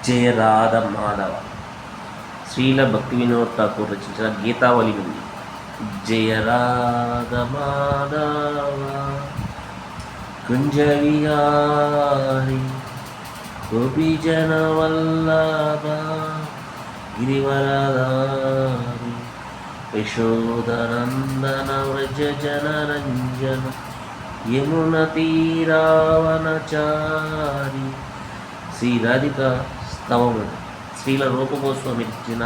జయ రాధ మాధవ. శ్రీల భక్తి వినోద్ ఠాకూర్ రచించిన గీతావళి నుండి. జయ రాధ మాధవ కుంజ విహారి గోపీజన వల్లభ గిరివరధారి యశోదనందన వ్రజ జనరంజన యమున తీరావనచారి. శ్రీ రాధిక స్తవము శ్రీల రూపగోస్వామి ఇచ్చిన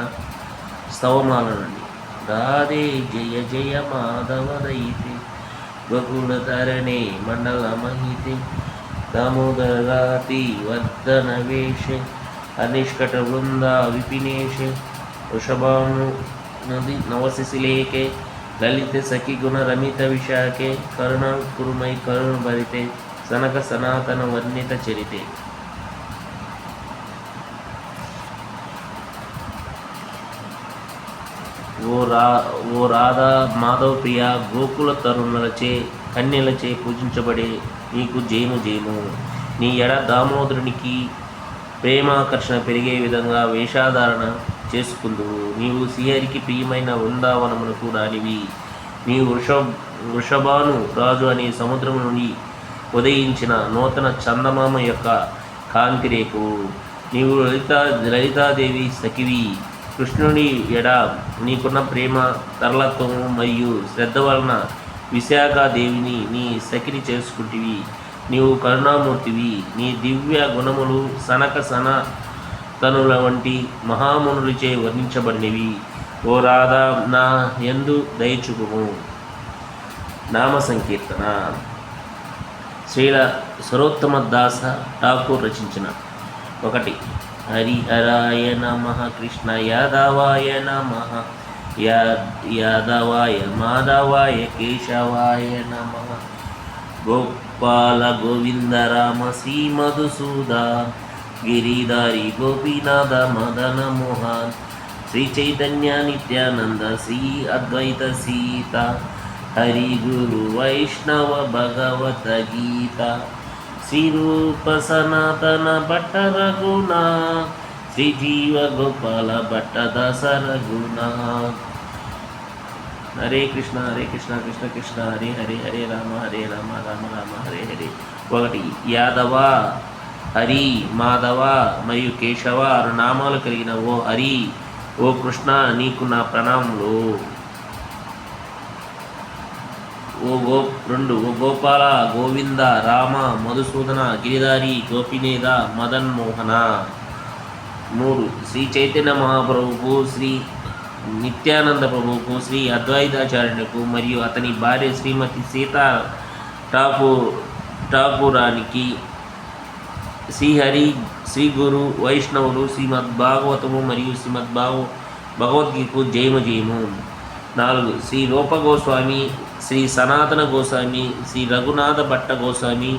స్తవమాలనండి. రాధే జయ జయ మాధవ దయితే గోకుల తరణే మండల మహితే దామోదరాతి వర్ధన వేషే అనిష్కట వృంద విపినేషే వృషభాను నది నవశిశిలేకే లలిత సఖి గుణ రమిత విశాఖే కరుణ కురుమై కరుణ భరితే సనక సనాతన వర్ణిత చరితే. ఓ రాధా మాధవ ప్రియ, గోకుల తరుణులచే కన్యలచే పూజించబడే నీకు జయము జయము. నీ ఎడ దామోదరునికి ప్రేమాకర్షణ పెరిగే విధంగా వేషాధారణ చేసుకుందువు. నీవు శ్రీహరికి ప్రియమైన వృందావనమునకు రానివి. నీ వృషభాను రాజు అనే సముద్రము నుండి ఉదయించిన నూతన చందమామ యొక్క కాంతి రేపు. నీవు లలితాదేవి సఖివి. కృష్ణుడి ఎడ నీకున్న ప్రేమ, తరళత్వము మరియు శ్రద్ధ వలన విశాఖాదేవిని నీ సఖిని చేసుకుంటివి. నీవు కరుణామూర్తివి. నీ దివ్య గుణములు సనక సనతనుల వంటి మహామునులచే వర్ణించబడినవి. ఓ రాధా, నా యందు దయచూపుము. నామ సంకీర్తన. శ్రీల సర్వోత్తమ దాస ఠాకూర్ రచించిన. 1. హరి హరాయ నమః కృష్ణ యాదవాయ నమః యాదవాయ మాధవాయ కేశవాయ నమః గోపాల గోవింద రామ శ్రీ మధుసూద గిరిధారి గోపీనాథ మదన మోహన్ శ్రీ చైతన్య నిత్యానంద శ్రీ అద్వైత సీత హరి గురు వైష్ణవ భగవత గీత శ్రీ రూప సనాతన భట్ట రఘున శ్రీ జీవ గోపాల భట్ట దశ రఘున. హరే కృష్ణ కృష్ణ కృష్ణ హరే హరే హరే రామ రామ రామ హరే హరే. 1. యాదవ, హరి, మాధవ మరియు కేశవ నామాలు కలిగిన ఓ హరి, ఓ కృష్ణ, నీకు నా ప్రణామములు. 2. ఓ గోపాల, గోవింద, రామ, మధుసూదన, గిరిధారి, గోపినేద, మదన్ మోహన. 3. శ్రీ చైతన్య మహాప్రభుకు, శ్రీ నిత్యానంద ప్రభువుకు, శ్రీ అద్వైతాచార్యునికి మరియు అతని భార్య శ్రీమతి సీతా ఠాకూరానికి, శ్రీహరి, శ్రీ గురు వైష్ణవులు, శ్రీమద్ భాగవతము మరియు శ్రీమద్ భగవద్గీతకు జయము జయము. 4. శ్రీ రూప గోస్వామి, శ్రీ సనాతన గోస్వామి, శ్రీ రఘునాథ భట్ట గోస్వామి,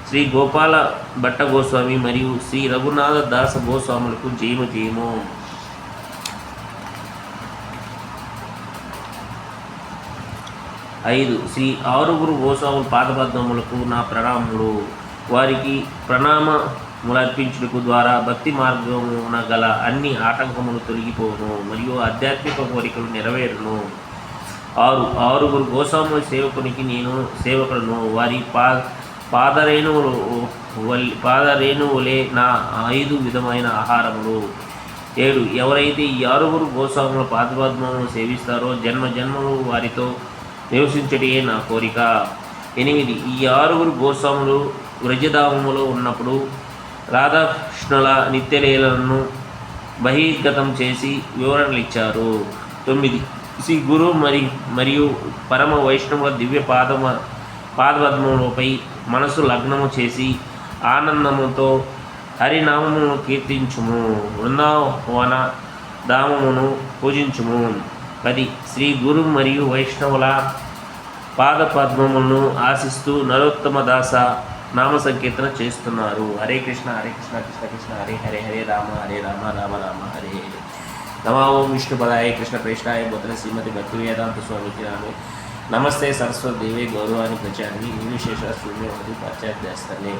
శ్రీ గోపాల భట్ట గోస్వామి మరియు శ్రీ రఘునాథ దాస గోస్వాములకు జయము జయము. 5. శ్రీ 6 గోస్వాముల పాదపద్మములకు నా ప్రణామములు. వారికి ప్రణామములర్పించుటకు ద్వారా భక్తి మార్గమున గల అన్ని ఆటంకములు తొలగిపోవును మరియు ఆధ్యాత్మిక కోరికలు నెరవేరును. 6 గోస్వాముల సేవకునికి నేను సేవకులను. వారి పాదరేణువులే నా 5 విధమైన ఆహారములు. 7. ఎవరైతే ఈ 6 గోస్వాముల పాదపద్మములను సేవిస్తారో జన్మ జన్మలు వారితో నివసించటే నా కోరిక. 8. ఈ 6 గోస్వాములు వ్రజధామములో ఉన్నప్పుడు రాధాకృష్ణుల నిత్యలీలను బహిర్గతం చేసి వివరణలు ఇచ్చారు. 9. శ్రీ గురు మరియు పరమ వైష్ణవుల దివ్య పాదపద్మములపై మనసు లగ్నము చేసి ఆనందముతో హరినామమును కీర్తించుము. వృందావన ధామమును పూజించుము. 10. శ్రీ గురు మరియు వైష్ణవుల పాదపద్మములను ఆశిస్తూ నరోత్తమ దాస నామ సంకీర్తన చేస్తున్నారు. హరే కృష్ణ కృష్ణ కృష్ణ హరే హరే హరే రామ రామ రామ హరే హరే. నమో విష్ణుపదాయ కృష్ణ ప్రేష్టాయ బుద్ధ శ్రీమతి భక్తి వేదాంత స్వామికి నామే नमस्ते सरस्वती देवे गौरवाणी प्रचारिणी निर्विशेष शून्यवादी पाश्चात्यास्तने।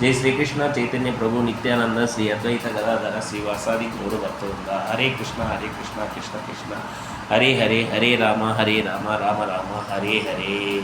जय श्री कृष्ण चैतन्य प्रभु नित्यानंद श्री अद्वैत गदाधर श्रीवासादि गौर भक्तवृंद। हरे कृष्ण कृष्ण कृष्ण हरे हरे, हरे राम राम राम हरे हरे।